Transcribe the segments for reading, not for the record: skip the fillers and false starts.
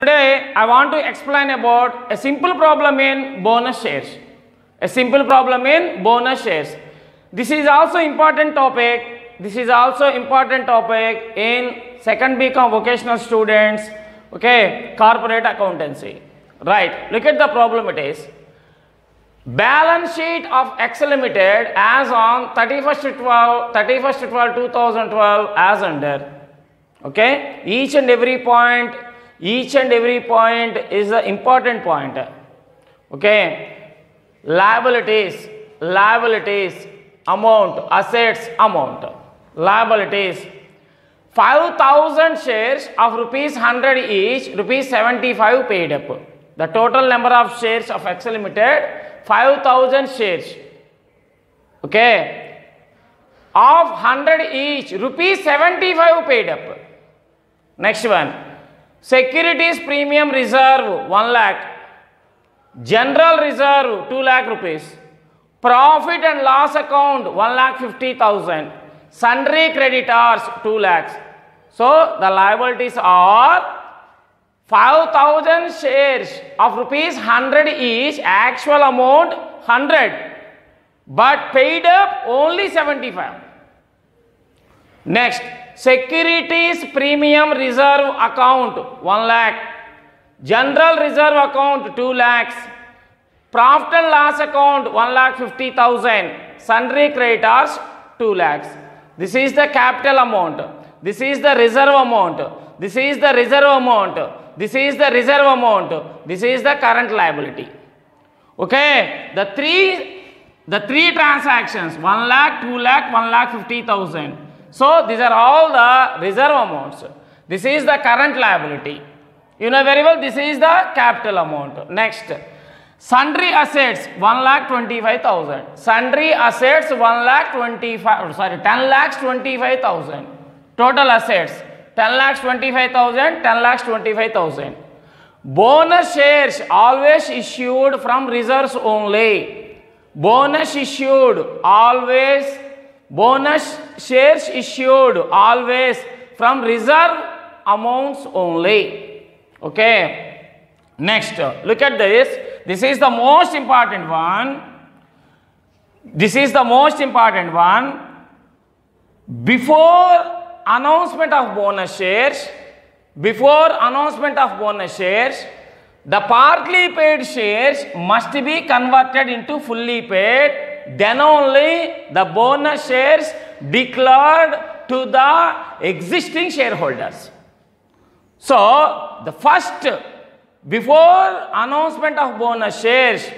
Today I want to explain about a simple problem in bonus shares. A simple problem in bonus shares. This is also important topic. This is also important topic in second BCom vocational students. Okay, corporate accountancy. Right. Look at the problem. It is balance sheet of Excel Limited as on 31st/12/2012 as under. Okay, each and every point is the important point. Okay, liabilities, amount, assets, amount, liabilities. 5,000 shares of rupees 100 each, rupees 75 paid up. The total number of shares of Excel Limited 5,000 shares. Okay, of 100 each, rupees 75 paid up. Next one, securities premium reserve 1 lakh, general reserve 2 lakh rupees, profit and loss account 1,50,000, sundry creditors 2 lakhs. So the liabilities are 5,000 shares of rupees 100 each, actual amount 100, but paid up only 75. Next, securities premium reserve account 1 lakh, general reserve account 2 lakhs, profit and loss account 1,50,000, sundry creditors 2 lakhs. This is the capital amount. This is the reserve amount. This is the reserve amount. This is the reserve amount. This is the current liability. Okay, the three transactions 1 lakh, 2 lakh, 1,50,000. So these are all the reserve amounts. This is the current liability. You know very well, this is the capital amount. Next, sundry assets 1,25,000. Sundry assets 10,25,000. Total assets 10,25,000, 10,25,000. Bonus shares always issued from reserves only. Bonus shares issued always from reserve amounts only. Okay. Next, look at this. This is the most important one. Before announcement of bonus shares, the partly paid shares must be converted into fully paid. Then only the bonus shares declared to the existing shareholders. So the first, before announcement of bonus shares,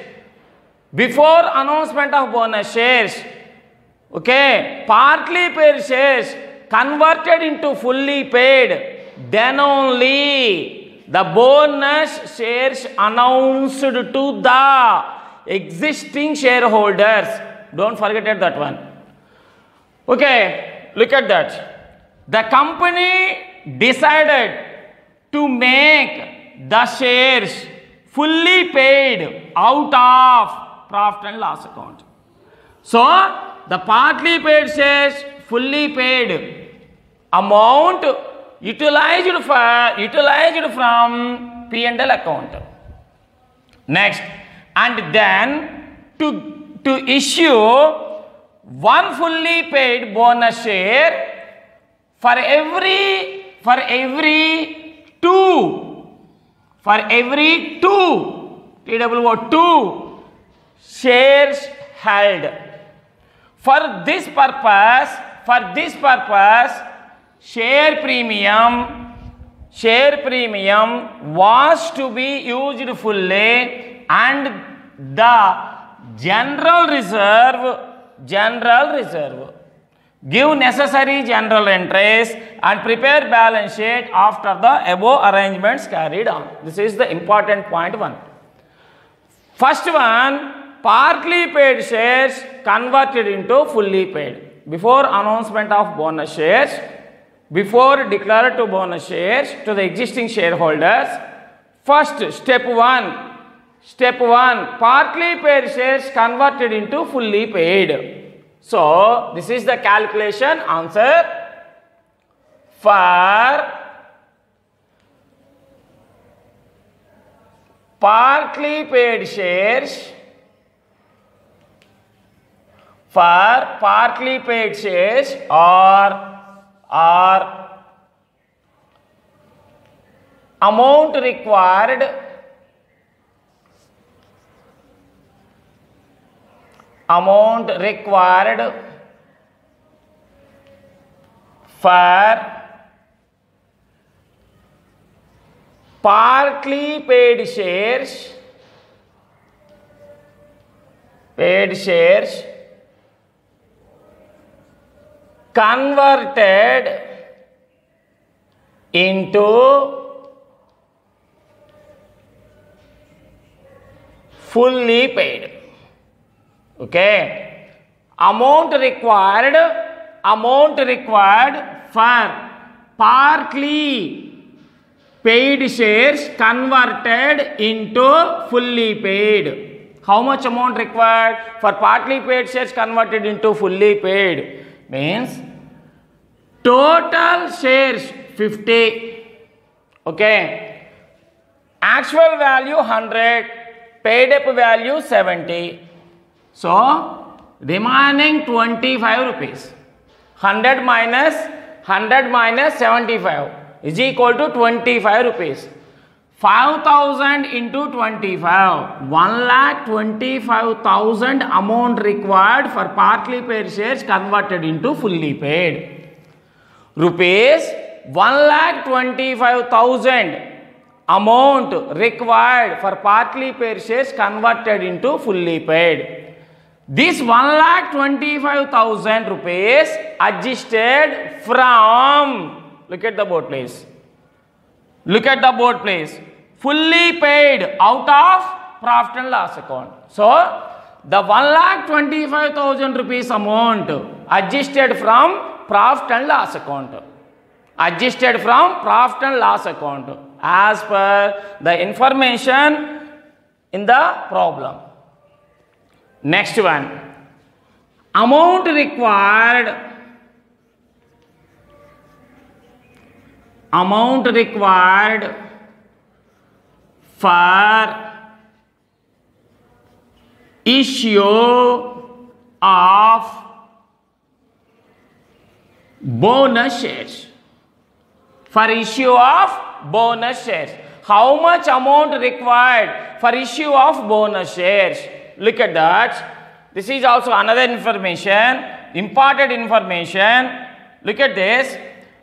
okay, partly paid shares converted into fully paid, then only the bonus shares announced to the existing shareholders. Don't forget that one. Okay, look at that. The company decided to make the shares fully paid out of profit and loss account. So the partly paid shares fully paid amount utilized from P&L account. Next, and then to issue one fully paid bonus share for every two shares held. For this purpose, share premium was to be used fully, and the general reserve give necessary general entries and prepare balance sheet after the above arrangements carried on. This is the important point one. First one, partly paid shares converted into fully paid. Before announcement of bonus shares, before declared to bonus shares to the existing shareholders, first step one, partly paid shares converted into fully paid. So this is the calculation answer for partly paid shares for partly paid shares or amount required for partly paid shares converted into fully paid. Okay, amount required for partly paid shares converted into fully paid. How much amount required for partly paid shares converted into fully paid? Means total shares 50. Okay, actual value 100, paid up value 70. So remaining 25 rupees. 100 minus 75 is equal to 25 rupees. 5,000 into 25, 1,25,000 amount required for partly paid shares converted into fully paid. Rupees 1,25,000 amount required for partly paid shares converted into fully paid. This 1,25,000 rupees adjusted from, look at the board please. Look at the board please. Fully paid out of profit and loss account. So the 1,25,000 rupees amount adjusted from profit and loss account. Adjusted from profit and loss account as per the information in the problem. Next one, amount required for issue of bonus shares. For issue of bonus shares. How much amount required for issue of bonus shares? Look at that. This is also another information, important information. Look at this.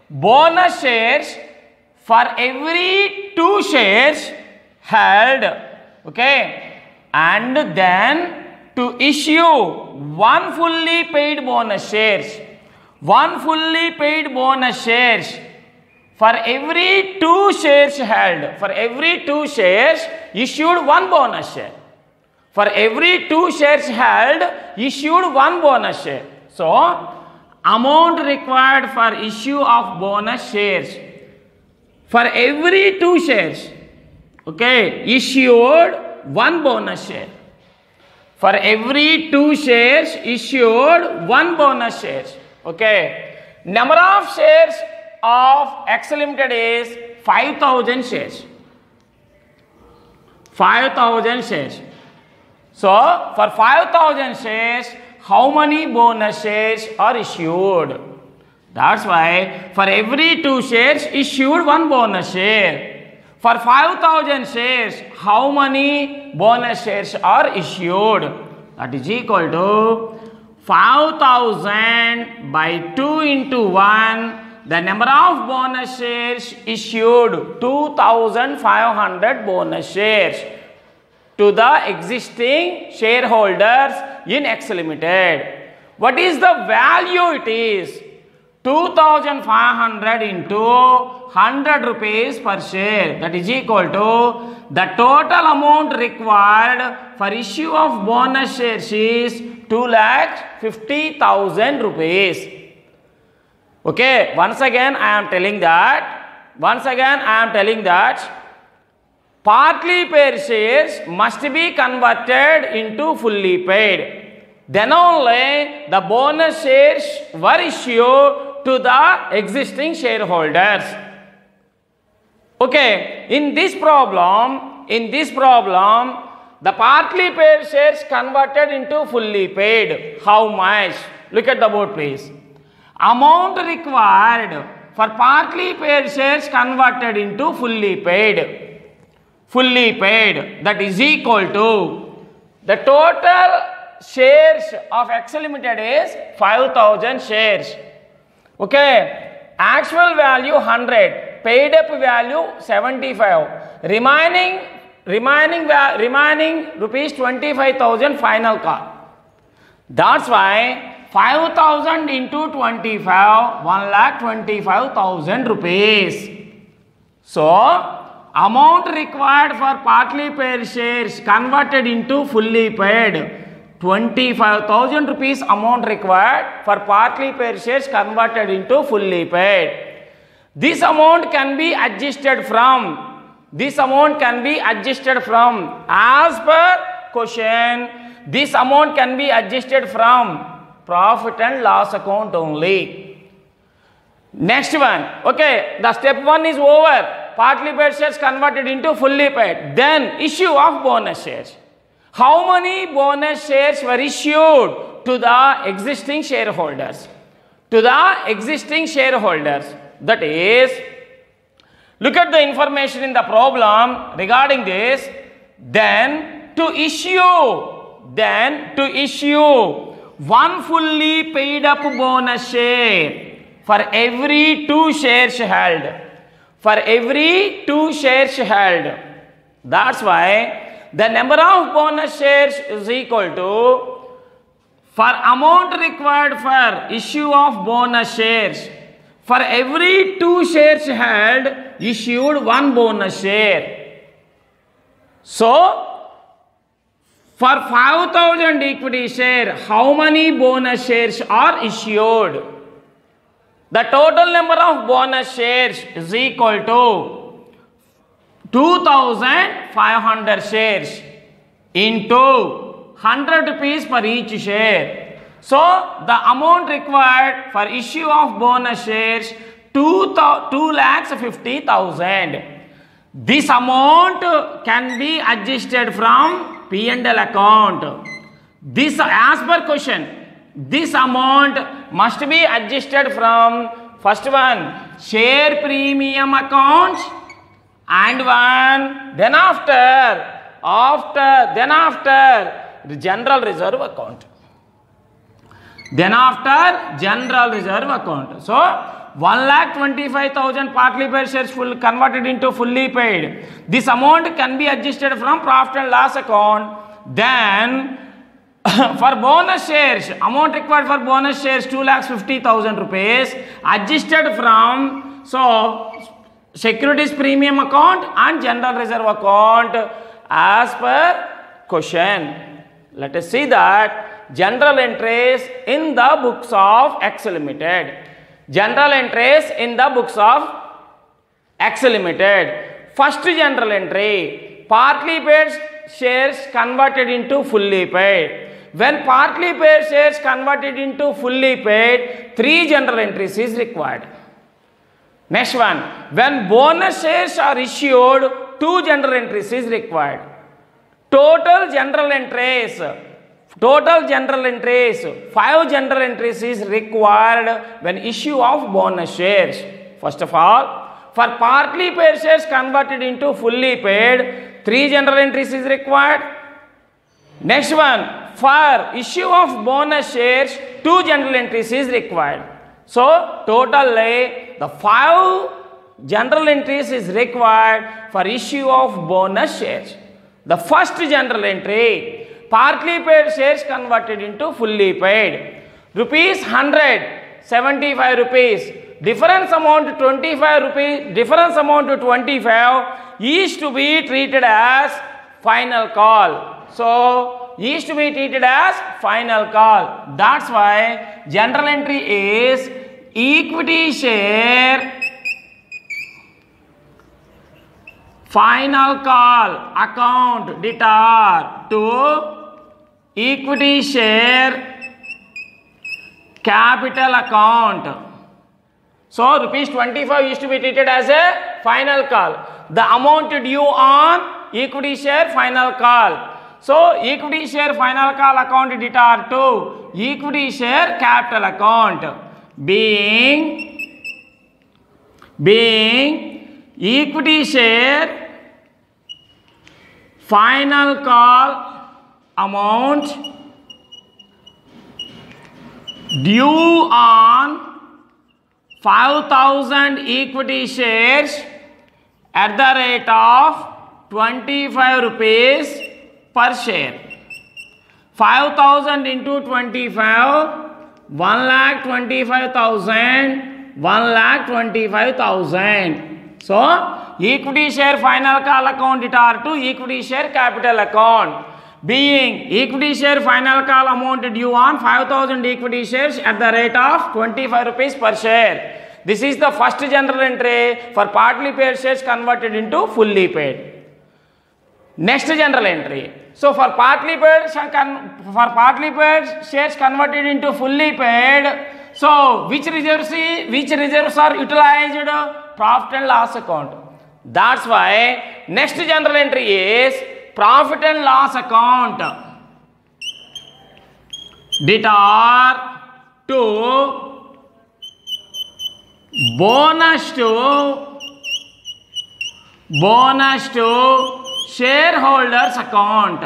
Bonus shares for every 2 shares held. Okay. And then to issue 1 fully paid bonus shares. 1 fully paid bonus shares for every 2 shares held. For every 2 shares issued 1 bonus share. For every 2 shares held, issued 1 bonus share. So, amount required for issue of bonus shares. For every 2 shares, okay, issued 1 bonus share. For every 2 shares, issued 1 bonus shares. Okay. Number of shares of X Limited is 5,000 shares. 5,000 shares. So, for 5,000 shares, how many bonus shares are issued? That's why for every 2 shares issued 1 bonus share. For 5,000 shares, how many bonus shares are issued? That is equal to 5,000 by 2 into 1. The number of bonus shares issued 2,500 bonus shares to the existing shareholders in X Limited. What is the value it is? 2,500 into 100 rupees per share. That is equal to the total amount required for issue of bonus shares is 2,50,000 rupees. Okay, once again I am telling that partly paid shares must be converted into fully paid. Then only the bonus shares were issued to the existing shareholders. Okay, in this problem, the partly paid shares converted into fully paid. How much? Look at the board, please. Amount required for partly paid shares converted into fully paid. Fully paid, that is equal to the total shares of Excel Limited is 5,000 shares. Okay, actual value 100, paid up value 75, remaining rupees 25,000 final call. That's why 5,000 into 25, 1,25,000 rupees. So, amount required for partly paid shares converted into fully paid, 25,000 rupees amount required for partly paid shares converted into fully paid. This amount can be adjusted from, as per question, this amount can be adjusted from profit and loss account only. Next one, okay, the step 1 is over. Partly paid shares converted into fully paid. Then issue of bonus shares. How many bonus shares were issued to the existing shareholders? That is, look at the information in the problem regarding this. Then to issue one fully paid up bonus share for every 2 shares held. That's why the number of bonus shares is equal to, for amount required for issue of bonus shares, for every 2 shares held, issued 1 bonus share. So, for 5,000 equity share, how many bonus shares are issued? The total number of bonus shares is equal to 2,500 shares into 100 rupees per each share. So, the amount required for issue of bonus shares 2,50,000. This amount can be adjusted from P&L account. This, as per question, this amount must be adjusted from first one, share premium account, and one, then after the general reserve account. So, 1,25,000 partly paid shares converted into fully paid. This amount can be adjusted from profit and loss account. Then, for bonus shares, amount required for bonus shares 2,50,000 rupees, adjusted from, so, securities premium account and general reserve account as per question. Let us see that general entries in the books of Excel Limited. First general entry, partly paid shares converted into fully paid. When partly paid shares converted into fully paid, 3 general entries is required. Next one, when bonus shares are issued, 2 general entries is required. Total general entries, 5 general entries is required when issue of bonus shares. First of all, for partly paid shares converted into fully paid, 3 general entries is required. Next one, for issue of bonus shares, 2 general entries is required. So, totally the 5 general entries is required for issue of bonus shares. The first general entry, partly paid shares converted into fully paid. Rupees 100, 75 rupees. Difference amount 25 rupees, difference amount to 25 is to be treated as final call. So, is to be treated as final call. That's why general entry is equity share final call account debtor to equity share capital account. So, rupees 25 is to be treated as a final call. The amount due on equity share final call. So equity share final call account debtor to equity share capital account being equity share final call amount due on 5,000 equity shares at the rate of 25 rupees per share. 5,000 into 25, 1,25,000, 1,25,000. So, equity share final call account debtor to equity share capital account being equity share final call amount due on 5,000 equity shares at the rate of 25 rupees per share. This is the first general entry for partly paid shares converted into fully paid. Next general entry. So for partly paid shares converted into fully paid, so which reserves are utilized? Profit and loss account. That's why next general entry is profit and loss account debtor to bonus to shareholders account.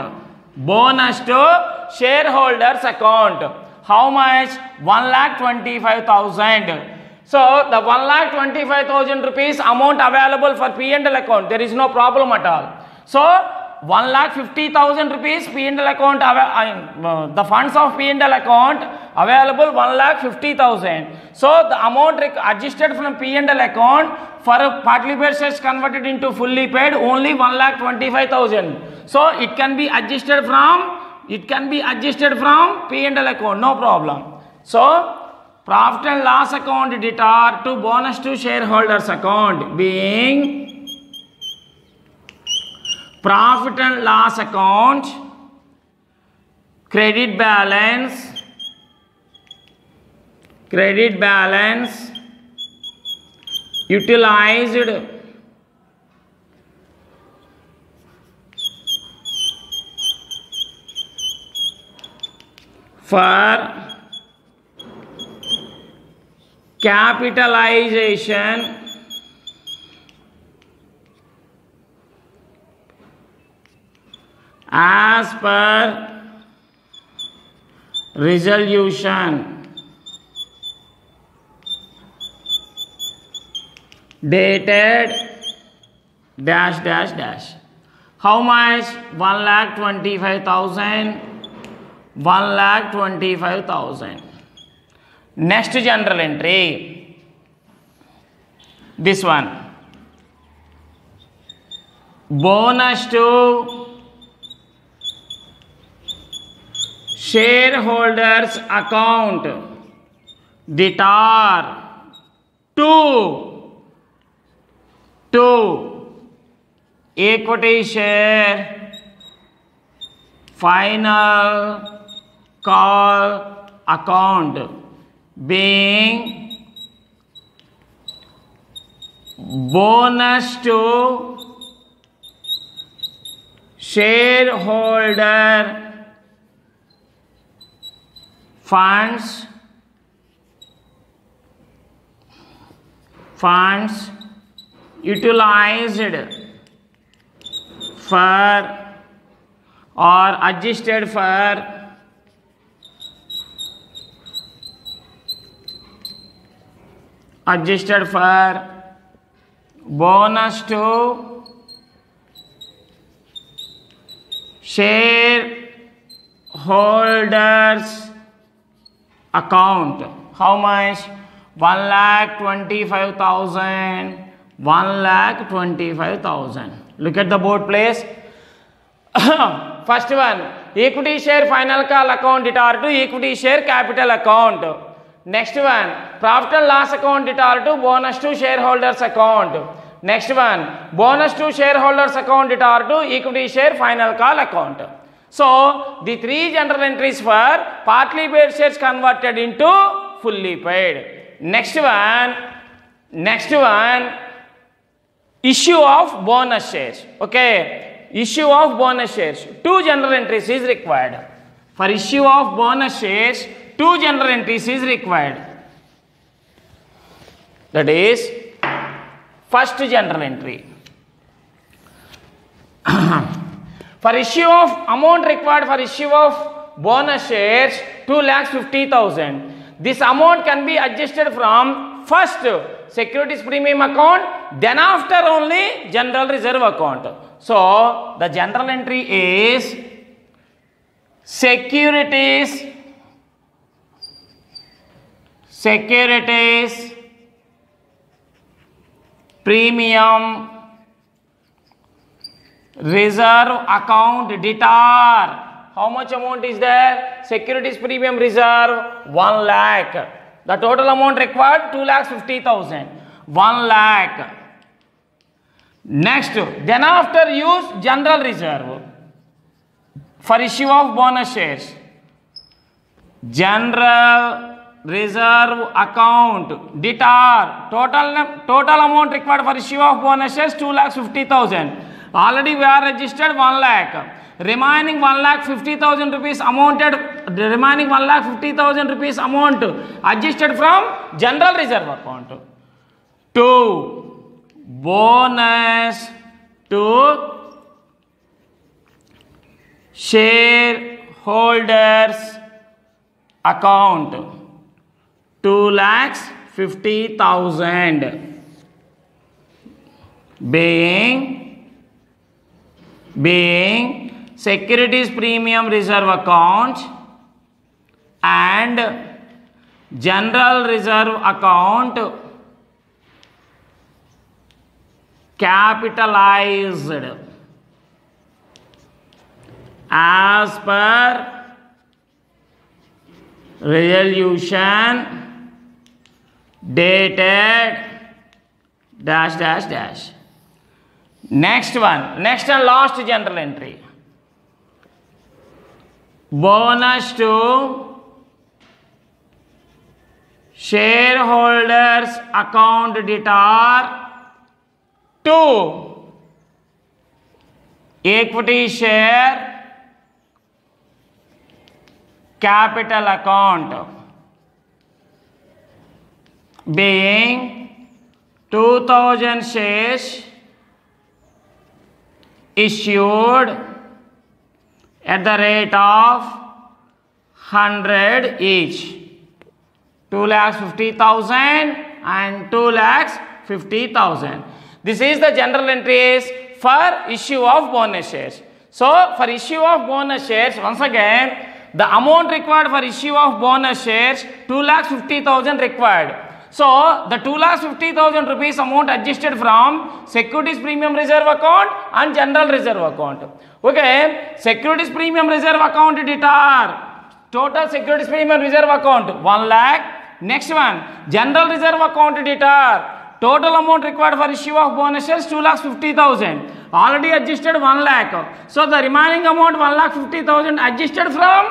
Bonus to shareholders account. How much? 1,25,000. So the 1,25,000 rupees amount available for P&L account, there is no problem at all. So 1,50,000 rupees P&L account, the funds of P&L account available 1,50,000. So the amount adjusted from P&L account for partly paid shares converted into fully paid only 1,25,000. So it can be adjusted from P&L account, no problem. So profit and loss account debtor to bonus to shareholders account being profit and loss account credit balance utilized for capitalization as per resolution dated dash dash dash. How much? 1,25,000. 1,25,000. Next general entry, this one, bonus to shareholders account debtor to equity share final call account being bonus to shareholder funds utilized for or adjusted for bonus to shareholders account. How much? 1,25,000. 1,25,000. Look at the board, please. First one, equity share final call account debtor to equity share capital account. Next one, profit and loss account debtor to bonus to shareholders account. Next one, bonus to shareholders account debtor to equity share final call account. So the three general entries for partly paid shares converted into fully paid. Next one, issue of bonus shares. Okay, issue of bonus shares. 2 general entries is required. For issue of bonus shares, 2 general entries is required. That is first general entry. For issue of amount required for issue of bonus shares 2,50,000. This amount can be adjusted from first securities premium account, then after only general reserve account. So the general entry is securities premium reserve account debtor. How much amount is there? Securities premium reserve 1 lakh. The total amount required 2,50,000. 1 lakh. Next, then after use general reserve for issue of bonus shares. General reserve account debtor. Total amount required for issue of bonus shares 2,50,000. Already we are registered 1 lakh. Remaining 1,50,000 rupees amounted, the remaining 1,50,000 rupees amount adjusted from general reserve account to bonus to shareholders account 2,50,000 being securities premium reserve account and general reserve account capitalized as per resolution dated dash dash dash. Next one, next and last general entry. Bonus to shareholders account debtor to equity share capital account being 2,000 shares issued at the rate of 100 each, 2,50,000 and 2,50,000. This is the general entries for issue of bonus shares. So for issue of bonus shares, once again, the amount required for issue of bonus shares 2,50,000 required. So the 2,50,000 rupees amount adjusted from securities premium reserve account and general reserve account. Okay, securities premium reserve account debtor, total securities premium reserve account 1 lakh. Next one, general reserve account debtor, total amount required for issue of bonus shares 2,50,000. Already adjusted 1 lakh. So the remaining amount 1,50,000 adjusted from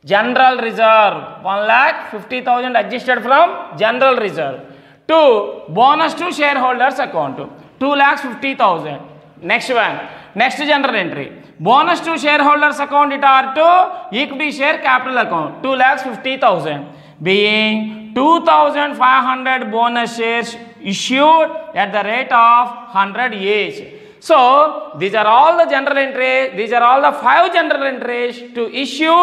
general reserve, 1,50,000 adjusted from general reserve to bonus to shareholders account 2,50,000. Next one, next general entry, bonus to shareholders account debtor to equity share capital account 2,50,000 being 2,500 bonus shares issued at the rate of 100 each. So these are all the general entries. These are all the 5 general entries to issue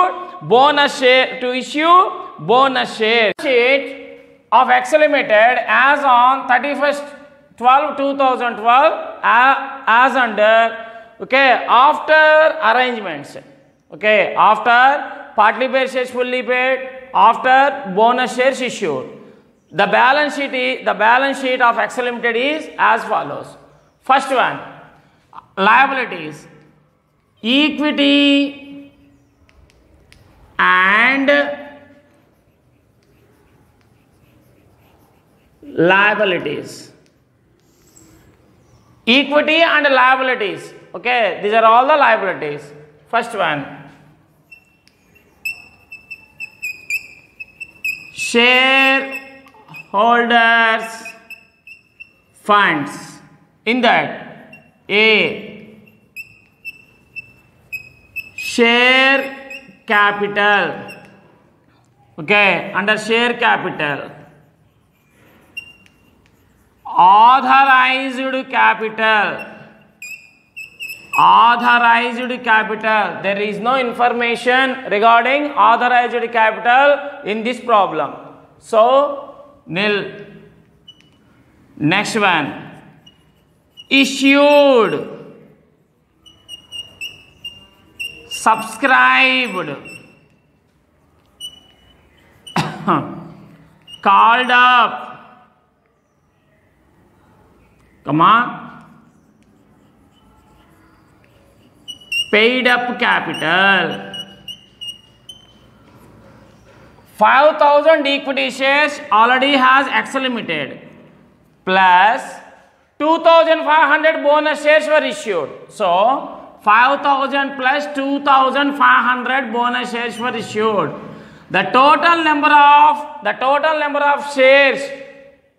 bonus share, to issue bonus shares. Sheet of Excel Limited as on 31st/12/2012 as under, okay, after arrangements, okay, after partly paid shares fully paid, after bonus shares issued. The balance sheet of Excel Limited is as follows. First one, liabilities, equity and liabilities. Equity and liabilities. Okay, these are all the liabilities. First one, shareholders funds. In that, A, share capital. Okay, under share capital, authorized capital. Authorized capital. There is no information regarding authorized capital in this problem. So, nil. Next one. Issued. Subscribed. Called up. Come on. Paid up capital. 5,000 equity shares already has Excel Limited, plus 2,500 bonus shares were issued. So 5,000 plus 2,500 bonus shares were issued. The total number of shares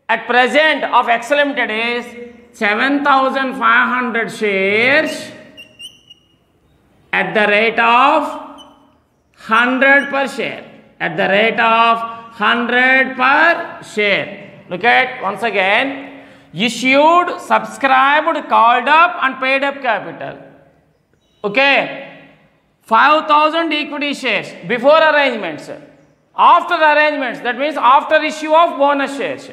at present of Excel Limited is 7,500 shares at the rate of 100 per share. At the rate of 100 per share. Look at once again. Issued, subscribed, called up and paid up capital. Okay. 5,000 equity shares before arrangements. After arrangements, that means after issue of bonus shares,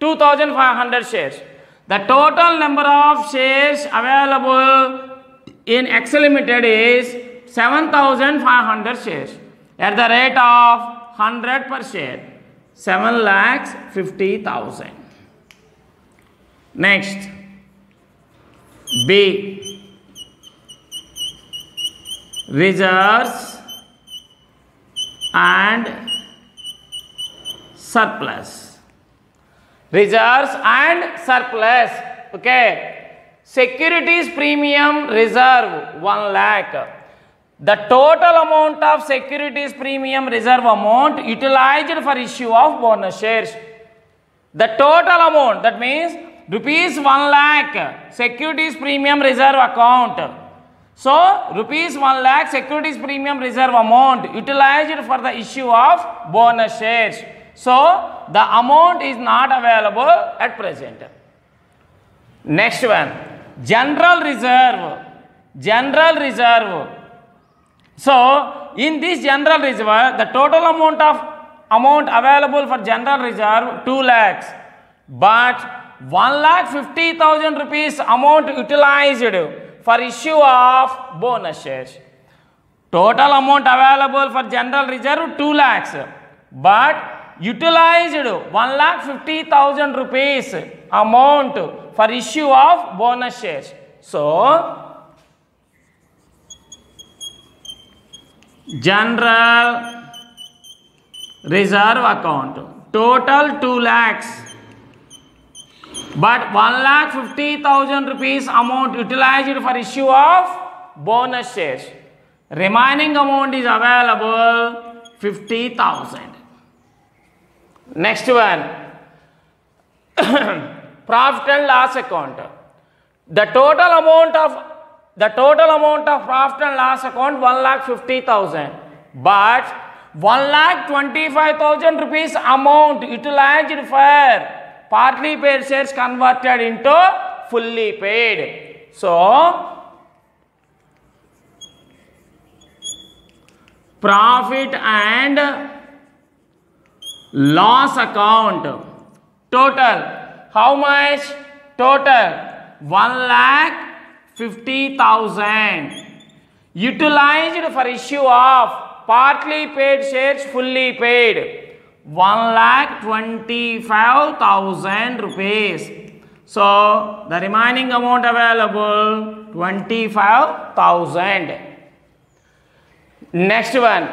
2,500 shares. The total number of shares available in Excel Limited is 7,500 shares at the rate of 100 per share, 7,50,000. Next, B, reserves and surplus. Reserves and surplus. Okay. Securities premium reserve 1 lakh. The total amount of securities premium reserve amount utilized for issue of bonus shares. The total amount, that means rupees 1 lakh securities premium reserve account. So rupees 1 lakh securities premium reserve amount utilized for the issue of bonus shares. So the amount is not available at present. Next one, general reserve. General reserve. So in this general reserve, the total amount available for general reserve 2 lakhs, but 1,50,000 rupees amount utilized for issue of bonus shares. Total amount available for general reserve 2 lakhs, but utilized 1,50,000 rupees amount for issue of bonus shares. So general reserve account total 2 lakhs, but 1,50,000 rupees amount utilized for issue of bonus shares. Remaining amount is available 50,000. Next one, profit and loss account. The total amount of profit and loss account 1,50,000, but 1,25,000 rupees amount utilized for partly paid shares converted into fully paid. So profit and loss account total, how much? Total 1,50,000 utilized for issue of partly paid shares fully paid 1,25,000 rupees. So the remaining amount available 25,000. Next one.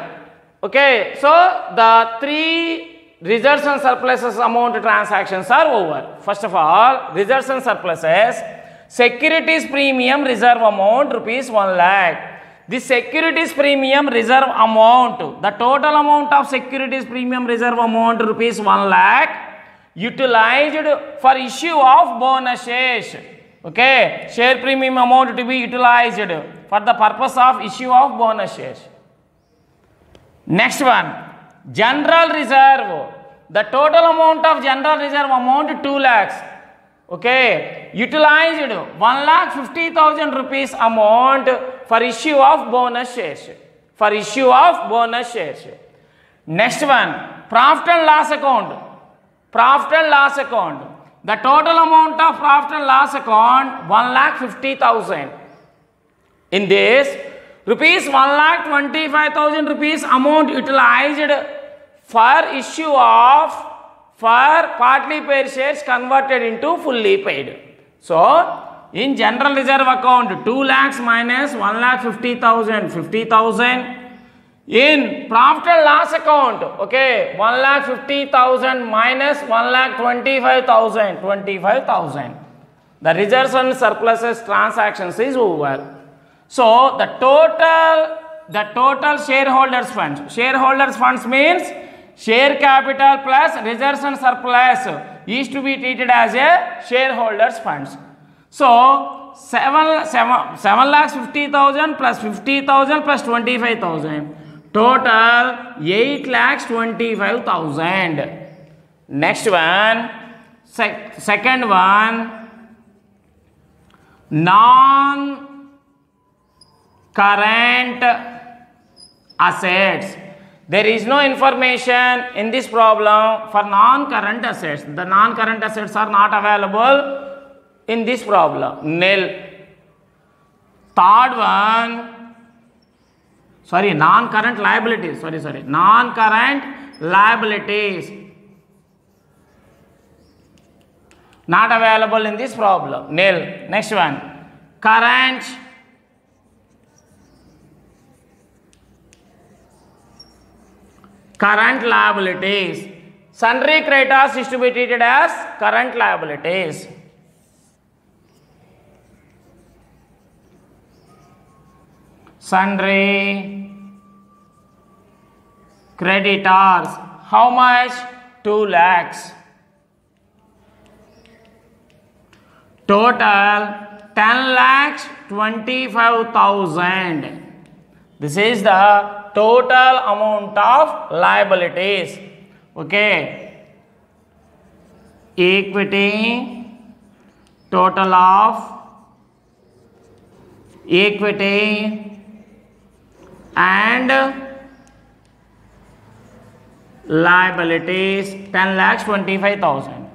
Okay, so the 3 reserves and surpluses amount transactions are over. First of all, reserves and surpluses, securities premium reserve amount rupees 1 lakh. The securities premium reserve amount, the total amount of securities premium reserve amount rupees 1 lakh utilized for issue of bonus shares. Okay, share premium amount to be utilized for the purpose of issue of bonus shares. Next one, general reserve. The total amount of general reserve amount 2 lakhs. Okay, utilized 1,50,000 rupees amount for issue of bonus shares. For issue of bonus shares. Next one, profit and loss account. Profit and loss account. The total amount of profit and loss account 1,50,000. In this, rupees 1,25,000 rupees amount utilized for issue of partly paid shares converted into fully paid. So, in general reserve account 2 lakhs minus 1,50,000, 50,000. In profit and loss account, okay, 1,50,000 minus 1,25,000, 25,000. The reserves and surpluses transactions is over. So the total shareholders funds. Shareholders funds means share capital plus reserves and surplus is to be treated as a shareholders funds. So 7,50,000 plus 50,000 plus 25,000. Total 8,25,000. Next one, second one, non-current assets. There is no information in this problem for non-current assets. The non-current assets are not available in this problem. Nil. Third one, non-current liabilities. Non-current liabilities. Not available in this problem. Nil. Next one. Current liabilities. Sundry creditors is to be treated as current liabilities. Sundry creditors. How much? 2 lakhs. Total 10,25,000. This is the total amount of liabilities. Okay. Equity. Total of equity and liabilities 10,25,000.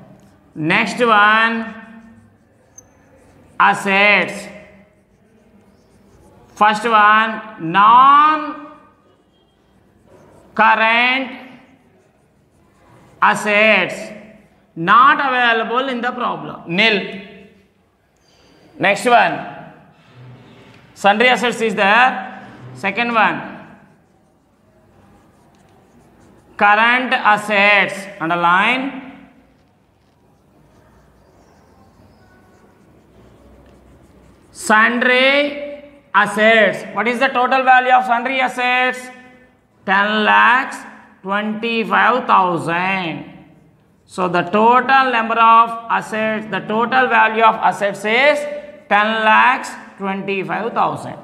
Next one, assets. First one, non-current assets not available in the problem. Nil. Next one, sundry assets is there. Second one, current assets, underline. Sundry assets. What is the total value of sundry assets? 10,25,000. So the total number of assets, the total value of assets is 10,25,000.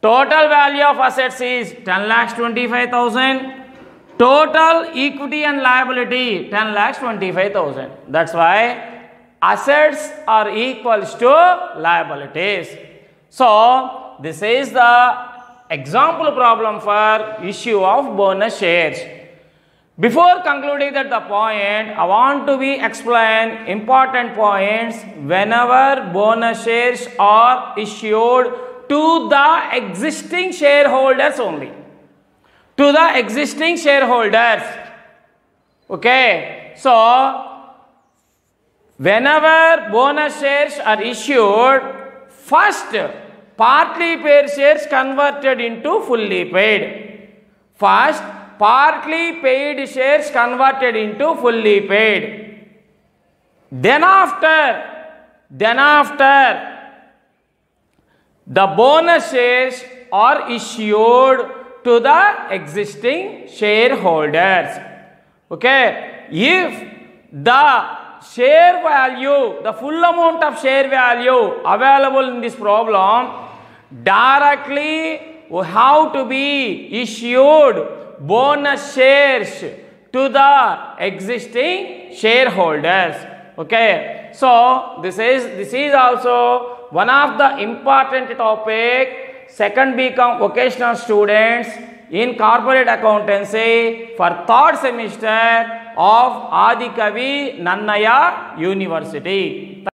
Total value of assets is 10,25,000. Total equity and liability 10,25,000. That's why assets are equals to liabilities. So this is the example problem for issue of bonus shares. Before concluding that the point, I want to explain important points whenever bonus shares are issued to the existing shareholders only. To the existing shareholders. Okay. So whenever bonus shares are issued, first partly paid shares converted into fully paid. First partly paid shares converted into fully paid. Then after the bonus shares are issued to the existing shareholders. Okay. If the share value, the full amount of share value available in this problem, directly we have to be issued bonus shares to the existing shareholders. Okay, so this is also one of the important topic second BCom vocational students in corporate accountancy for third semester of Adi Kavi Nannaya University.